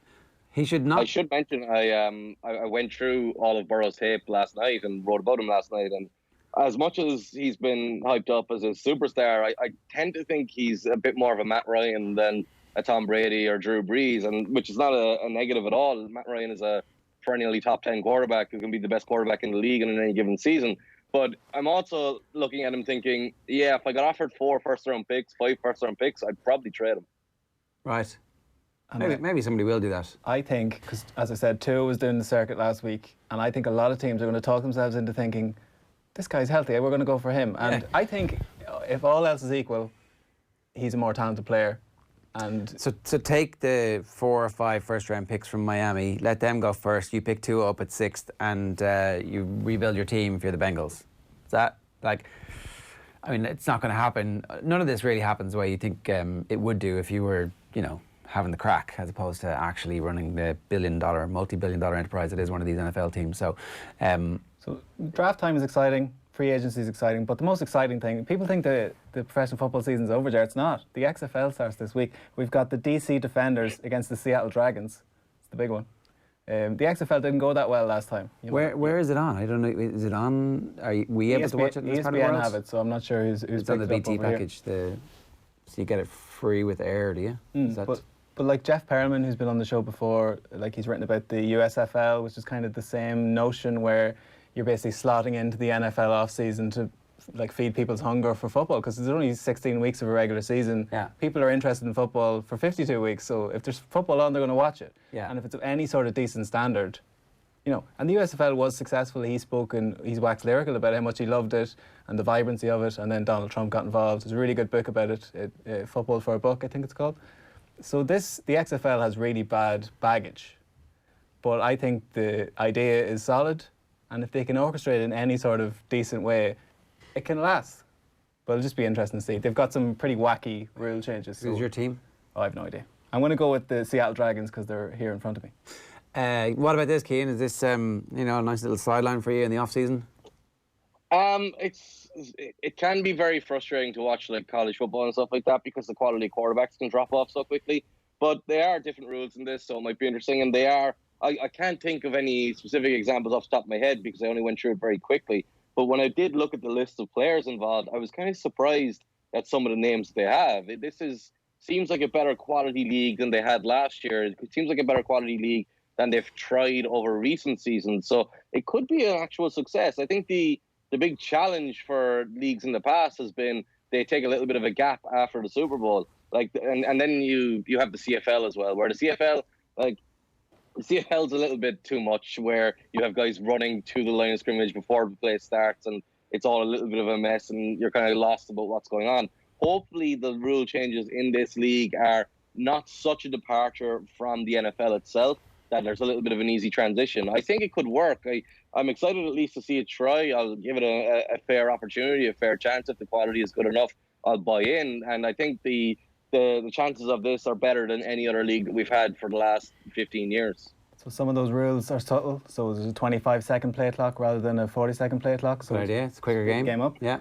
He should not. I should mention I went through all of Burrow's tape last night and wrote about him last night. And as much as he's been hyped up as a superstar, I tend to think he's a bit more of a Matt Ryan than a Tom Brady or Drew Brees, and which is not a negative at all. Matt Ryan is a perennially top 10 quarterback who can be the best quarterback in the league in any given season. But I'm also looking at him thinking, yeah, if I got offered 4 first-round picks, 5 first-round picks, I'd probably trade him. Right. Maybe somebody will do that. I think, because as I said, Tua was doing the circuit last week, and I think a lot of teams are going to talk themselves into thinking, this guy's healthy, we're going to go for him. And I think if all else is equal, he's a more talented player. And so take the 4 or 5 first-round picks from Miami, let them go first, you pick 2 up at 6th, and you rebuild your team if you're the Bengals. Is that, I mean, it's not going to happen. None of this really happens the way you think it would do if you were, having the crack, as opposed to actually running the multi-billion-dollar enterprise that is one of these NFL teams. So draft time is exciting. Free agency is exciting, but the most exciting thing, people think the professional football season's over, Ger. It's not. The XFL starts this week. We've got the DC Defenders against the Seattle Dragons. It's the big one. The XFL didn't go that well last time. Where is it on? I don't know. Is it on? Are we able to watch it in this part of the world? ESPN have it, so I'm not sure who's it's on the BT package. So you get it free with air, do you? But like Jeff Perlman, who's been on the show before, like he's written about the USFL, which is kind of the same notion where you're basically slotting into the NFL offseason to feed people's hunger for football, because there's only 16 weeks of a regular season. Yeah. People are interested in football for 52 weeks, so if there's football on, they're going to watch it. Yeah. And if it's of any sort of decent standard, and the USFL was successful. He's waxed lyrical about how much he loved it and the vibrancy of it, and then Donald Trump got involved. There's a really good book about it, Football for a Buck, I think it's called. So the XFL has really bad baggage, but I think the idea is solid, and if they can orchestrate it in any sort of decent way, it can last. But it'll just be interesting to see. They've got some pretty wacky rule changes. Who's your team? Oh, I have no idea. I'm going to go with the Seattle Dragons because they're here in front of me. What about this, Cian? Is this a nice little sideline for you in the off season? It can be very frustrating to watch college football and stuff like that, because the quality of quarterbacks can drop off so quickly. But there are different rules in this, so it might be interesting. And they are. I can't think of any specific examples off the top of my head because I only went through it very quickly. But when I did look at the list of players involved, I was kind of surprised at some of the names they have. Seems like a better quality league than they had last year. It seems like a better quality league than they've tried over recent seasons. So it could be an actual success. I think the big challenge for leagues in the past has been they take a little bit of a gap after the Super Bowl. And then you have the CFL as well, where the CFL, the CFL's a little bit too much, where you have guys running to the line of scrimmage before the play starts, and it's all a little bit of a mess, and you're kind of lost about what's going on. Hopefully the rule changes in this league are not such a departure from the NFL itself, that there's a little bit of an easy transition. I think it could work. I'm excited at least to see it try. I'll give it a fair opportunity, a fair chance. If the quality is good enough, I'll buy in. And I think the chances of this are better than any other league that we've had for the last 15 years. So some of those rules are subtle. So there's a 25-second play clock rather than a 40-second play clock. So Good idea. It's a quicker game. Game up. Yeah.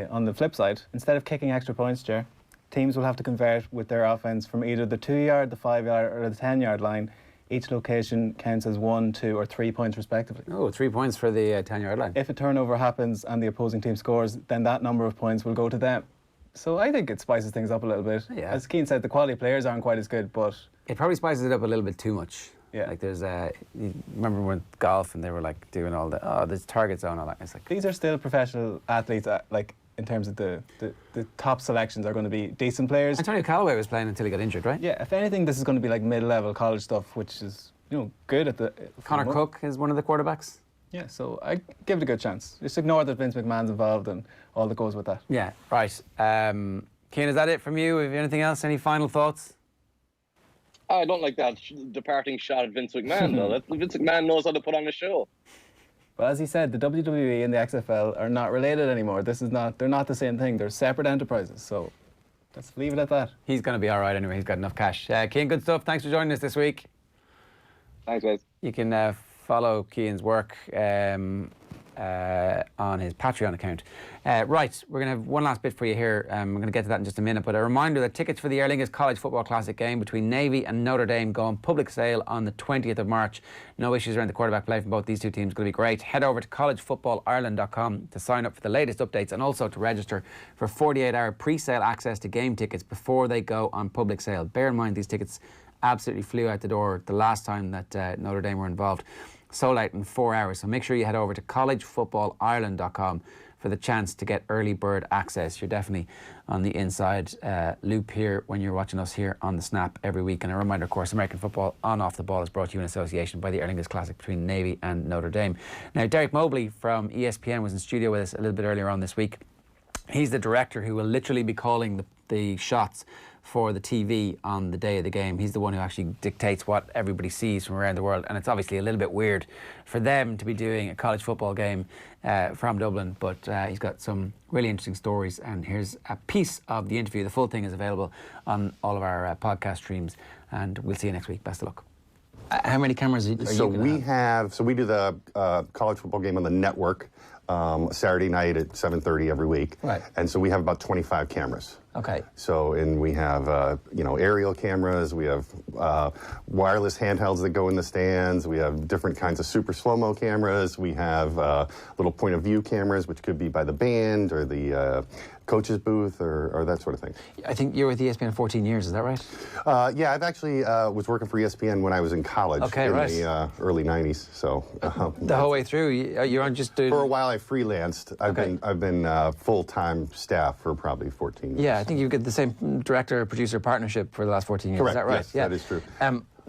On the flip side, instead of kicking extra points, Ger, teams will have to convert with their offense from either the 2-yard, the 5-yard, or the 10-yard line. Each location counts as 1, 2, or 3 points respectively. Oh, 3 points for the 10-yard line. If a turnover happens and the opposing team scores, then that number of points will go to them. So I think it spices things up a little bit. Yeah. As Cian said, the quality of players aren't quite as good, but It probably spices it up a little bit too much. Yeah. Like there's you remember when golf and they were like doing all there's target zone and all that. It's like these are still professional athletes. Like in terms of the top selections are going to be decent players. Antonio Callaway was playing until he got injured, right? Yeah. If anything, this is going to be like mid-level college stuff, which is good at the. Connor Cook is one of the quarterbacks. Yeah. So I give it a good chance. Just ignore that Vince McMahon's involved and all that goes with that. Yeah. Right. Cian, is that it from you? Have you anything else? Any final thoughts? I don't like that departing shot at Vince McMahon, though. Vince McMahon knows how to put on a show. But as he said, the WWE and the XFL are not related anymore. They're not the same thing. They're separate enterprises. So let's leave it at that. He's going to be all right anyway. He's got enough cash. Cian, good stuff. Thanks for joining us this week. Thanks, guys. You can follow Cian's work on his Patreon account. Right, we're going to have one last bit for you here. We're going to get to that in just a minute, but a reminder that tickets for the Aer Lingus College Football Classic game between Navy and Notre Dame go on public sale on the 20th of March. No issues around the quarterback play from both these two teams. It's going to be great. Head over to collegefootballireland.com to sign up for the latest updates and also to register for 48-hour pre-sale access to game tickets before they go on public sale. Bear in mind, these tickets absolutely flew out the door the last time that Notre Dame were involved. Sold out in 4 hours. So make sure you head over to collegefootballireland.com for the chance to get early bird access. You're definitely on the inside loop here when you're watching us here on The Snap every week. And a reminder, of course, American football on Off the Ball is brought to you in association by the Aer Lingus Classic between Navy and Notre Dame. Now, Derek Mobley from ESPN was in studio with us a little bit earlier on this week. He's the director who will literally be calling the shots for the TV on the day of the game. He's the one who actually dictates what everybody sees from around the world, and it's obviously a little bit weird for them to be doing a college football game from Dublin, but he's got some really interesting stories, and here's a piece of the interview. The full thing is available on all of our podcast streams, and we'll see you next week. Best of luck. How many cameras are you going to have? So we do the college football game on the network Saturday night at 7:30 every week. Right. And so we have about 25 cameras. Okay. So, and we have, aerial cameras, we have wireless handhelds that go in the stands, we have different kinds of super slow-mo cameras, we have little point of view cameras, which could be by the band or the coach's booth or that sort of thing. I think you were with ESPN 14 years, is that right? Yeah, I've actually was working for ESPN when I was in college in the early 90s. So the whole way through, you're on just doing... For a while I freelanced. I've been full-time staff for probably 14 years. Yeah, I think you've got the same director-producer partnership for the last 14 years. Correct. Is that right? Yes, that is true.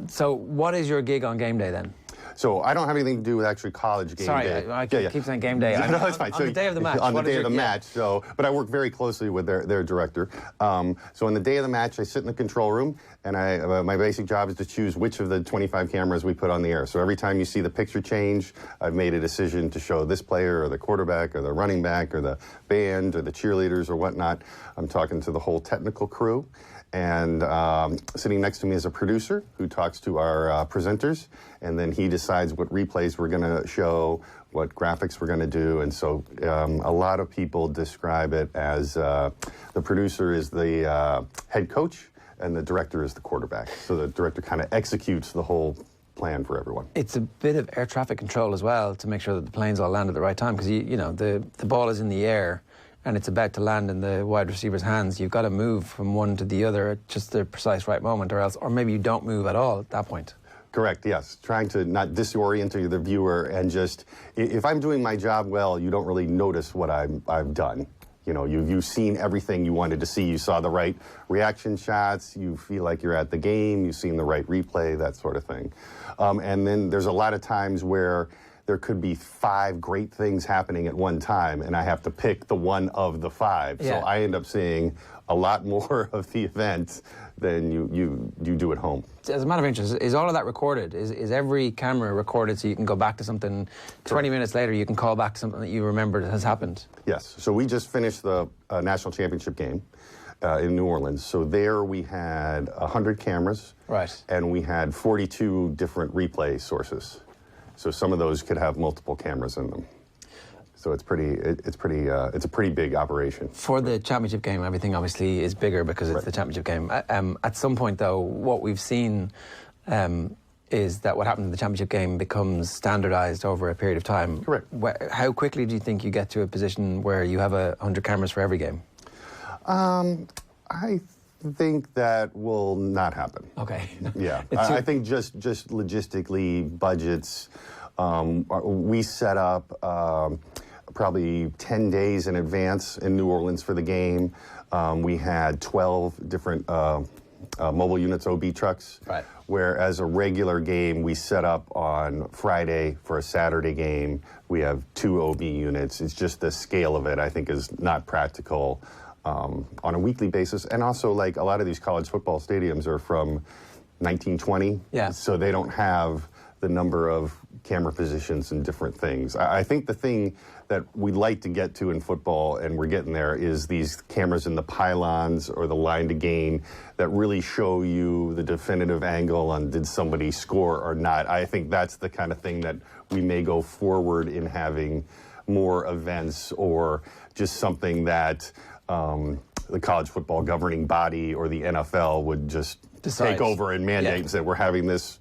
So what is your gig on game day then? So I don't have anything to do with actually college game day. Sorry, I keep saying game day. No, it's fine. On the day of the match. On the day of the match. So, but I work very closely with their director. So on the day of the match, I sit in the control room, and my basic job is to choose which of the 25 cameras we put on the air. So every time you see the picture change, I've made a decision to show this player or the quarterback or the running back or the band or the cheerleaders or whatnot. I'm talking to the whole technical crew. And sitting next to me is a producer who talks to our presenters, and then he decides what replays we're going to show, what graphics we're going to do. And so a lot of people describe it as the producer is the head coach and the director is the quarterback. So the director kind of executes the whole plan for everyone. It's a bit of air traffic control as well to make sure that the planes all land at the right time, because the ball is in the air and it's about to land in the wide receiver's hands. You've got to move from one to the other at just the precise right moment, or maybe you don't move at all at that point. Correct, yes. Trying to not disorient the viewer, and just, if I'm doing my job well, you don't really notice what I've done. You've seen everything you wanted to see. You saw the right reaction shots. You feel like you're at the game. You've seen the right replay, that sort of thing. And then there's a lot of times where there could be 5 great things happening at one time, and I have to pick the one of the 5. Yeah. So I end up seeing a lot more of the event than you do at home. As a matter of interest, is all of that recorded? Is every camera recorded so you can go back to something 20 minutes later, you can call back to something that you remembered has happened? Yes. So we just finished the national championship game in New Orleans. So there we had 100 cameras. Right. And we had 42 different replay sources. So some of those could have multiple cameras in them. So it's a pretty big operation. For the championship game, everything obviously is bigger because it's the championship game. At some point, though, what we've seen is that what happens in the championship game becomes standardized over a period of time. Correct. How quickly do you think you get to a position where you have 100 cameras for every game? I think that will not happen. Okay. Yeah, I think just logistically, budgets. We set up probably 10 days in advance in New Orleans for the game. We had 12 different mobile units, OB trucks. Right. Whereas a regular game, we set up on Friday for a Saturday game. We have 2 OB units. It's just the scale of it, I think, is not practical on a weekly basis. And also, like, a lot of these college football stadiums are from 1920. Yeah. So they don't have the number of camera positions and different things. I think the thing that we'd like to get to in football, and we're getting there, is these cameras in the pylons or the line to gain that really show you the definitive angle on did somebody score or not. I think that's the kind of thing that we may go forward in having more events, or just something that the college football governing body or the NFL would just Decide. take over and mandate and say, we're having this